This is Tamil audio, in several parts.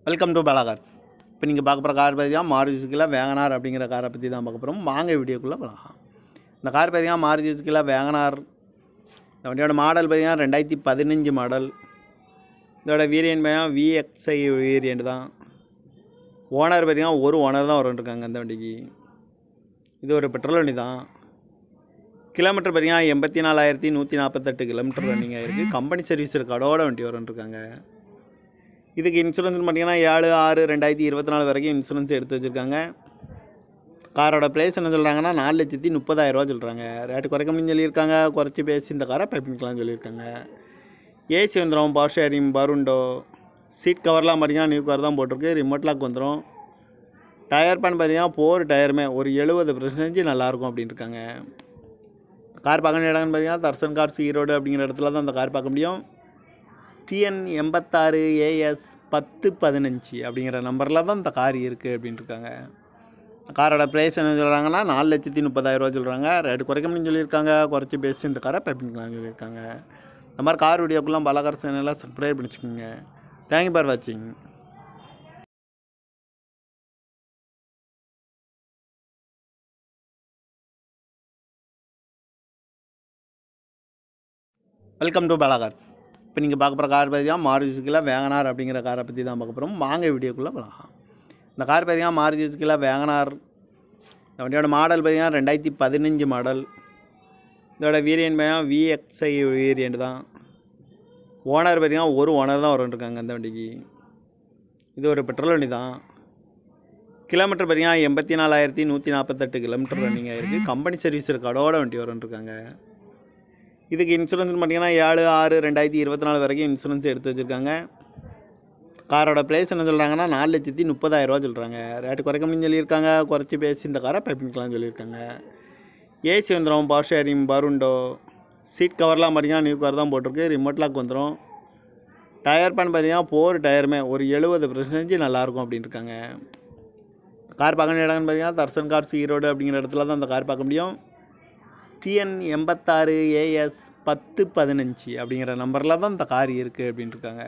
Welcome to Bala cars. இப்போ நீங்கள் பார்க்க போகிற கார் பார்த்தீங்கன்னா மாருதி சுசுகி வேகனார் அப்படிங்கிற காரை பற்றி தான் பார்க்க போகிறோம். வாங்க வீடியோக்குள்ளே போகலாம். இந்த கார் பார்த்தீங்கன்னா மாருதி சுசுகி வேகனார். இந்த வண்டியோட மாடல் பார்த்தீங்கன்னா 2015 மாடல். இதோட வேரியன்ட் பார்த்தீங்கன்னா VXI வேரியன்ட் தான். ஓனர் பார்த்தீங்கன்னா ஒரு ஓனர் தான் இருக்காங்க இந்த வண்டிக்கு. இது ஒரு பெட்ரோல் வண்டி தான். கிலோமீட்டர் பார்த்தீங்கன்னா 84,148 கிலோமீட்டர் ரன்னிங் ஆகிருக்கு. கம்பெனி சர்வீஸ் ரெக்கார்டோட வண்டி இருக்காங்க. இதுக்கு இன்சூரன்ஸ் பார்த்தீங்கன்னா 7/6/2024 வரைக்கும் இன்சூரன்ஸ் எடுத்து வச்சுருக்காங்க. காரோட ப்ரைஸ் என்ன சொல்கிறாங்கன்னா 4,30,000 சொல்கிறாங்க. ரேட்டு குறைக்க முடியும்னு சொல்லியிருக்காங்க. குறைச்சி பேசி இந்த காரை பைப்பிங்கலாம் சொல்லியிருக்காங்க. ஏசி வந்துடும், பவர் ஷேரிங், பருண்டோ, சீட் கவர்லாம் பார்த்தீங்கன்னா நியூ கவர் தான் போட்டிருக்கு. ரிமோட் லாக் வந்துடும். டயர் பேன் பார்த்தீங்கன்னா 4 டயருமே ஒரு 70% நல்லாயிருக்கும் அப்படின்னு இருக்காங்க. கார் பார்க்க இடம்னு பார்த்தீங்கன்னா தர்சன் கார்ஸ் ஈரோடு அப்படிங்கிற இடத்துல தான் அந்த கார் பார்க்க முடியும். TN 86 AS 1015 அப்படிங்கிற நம்பரில் தான் இந்த கார் இருக்குது அப்படின்னு இருக்காங்க. காரோட ப்ரைஸ் என்ன சொல்கிறாங்கன்னா 4,30,000 சொல்கிறாங்க. ரேட்டு குறைக்க முடியும்னு சொல்லியிருக்காங்க. குறைச்சி பேசி இந்த காரை பைப்பிங்கலாம் சொல்லியிருக்காங்க. இந்த மாதிரி கார் வீடியோக்குலாம் பாலா கார்ஸ் சேனலில் சப்ஸ்கிரைப் பண்ணிச்சுக்கோங்க. தேங்க்யூ ஃபார் வாட்சிங். Welcome to Bala cars. இப்போ நீங்கள் பார்க்க போகிற கார் பார்த்தீங்கன்னா மாருதி சுசுகி வேகனார் அப்படிங்கிற காரை பற்றி தான் பார்க்க போகிறோம். வாங்க வீடியோக்குள்ளே போகலாம். இந்த கார் பார்த்தீங்கன்னா மாருதி சுசுகி வேகனார். இந்த வண்டியோட மாடல் பார்த்தீங்கன்னா 2015 மாடல். இதோட வேரியன்ட் பார்த்தீங்கன்னா VXI வேரியன்ட் தான். ஓனர் பார்த்தீங்கன்னா ஒரு ஓனர் தான் இருக்காங்க இந்த வண்டிக்கு. இது ஒரு பெட்ரோல் வண்டி தான். கிலோமீட்டர் பார்த்தீங்கன்னா 84,148 கிலோமீட்டர் ரன்னிங் ஆகிருக்கு. கம்பெனி சர்வீஸ் ரெக்கார்டோட வண்டி இருக்காங்க. இதுக்கு இன்சூரன்ஸ் பார்த்தீங்கன்னா 7/6/2024 வரைக்கும் இன்சூரன்ஸ் எடுத்து வச்சுருக்காங்க. காரோட ப்ரைஸ் என்ன சொல்கிறாங்கன்னா 4,30,000 சொல்கிறாங்க. ரேட்டு குறைக்க முடியும்னு சொல்லியிருக்காங்க. குறைச்சி பேசி இந்த காரை பைப்பிங்கலாம் சொல்லியிருக்காங்க. ஏசி வந்துடும், பவர் ஷேரிங், பருண்டோ, சீட் கவர்லாம் பார்த்தீங்கன்னா நியூ கவர் தான் போட்டிருக்கு. ரிமோட் லாக் வந்துடும். டயர் பேன் பார்த்தீங்கன்னா 4 டயருமே ஒரு 70% நல்லாயிருக்கும் அப்படின்னு இருக்காங்க. கார் பார்க்க இடம்னு பார்த்தீங்கன்னா தர்சன் கார்ஸ் ஈரோடு அப்படிங்கிற இடத்துல தான் அந்த கார் பார்க்க முடியும். TN 86 AS 1015 அப்படிங்கிற நம்பரில் தான் இந்த கார் இருக்குது அப்படின்னு இருக்காங்க.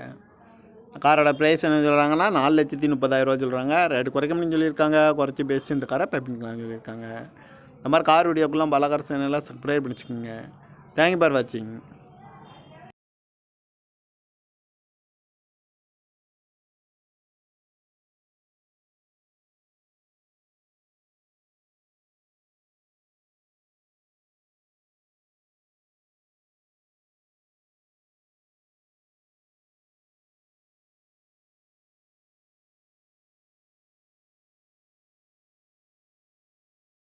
காரோட ப்ரைஸ் என்ன சொல்கிறாங்கன்னா 4,30,000 சொல்கிறாங்க. ரேட்டு குறைக்க முடியும்னு சொல்லியிருக்காங்க. குறைச்சி பேசி இந்த காரை பைப்பிங்கலாம் சொல்லியிருக்காங்க. இந்த மாதிரி கார் வீடியோக்குலாம் பாலா கார்ஸ் சேனலில் சப்ஸ்கிரைப் பண்ணிச்சுக்கோங்க. தேங்க்யூ ஃபார் வாட்சிங்.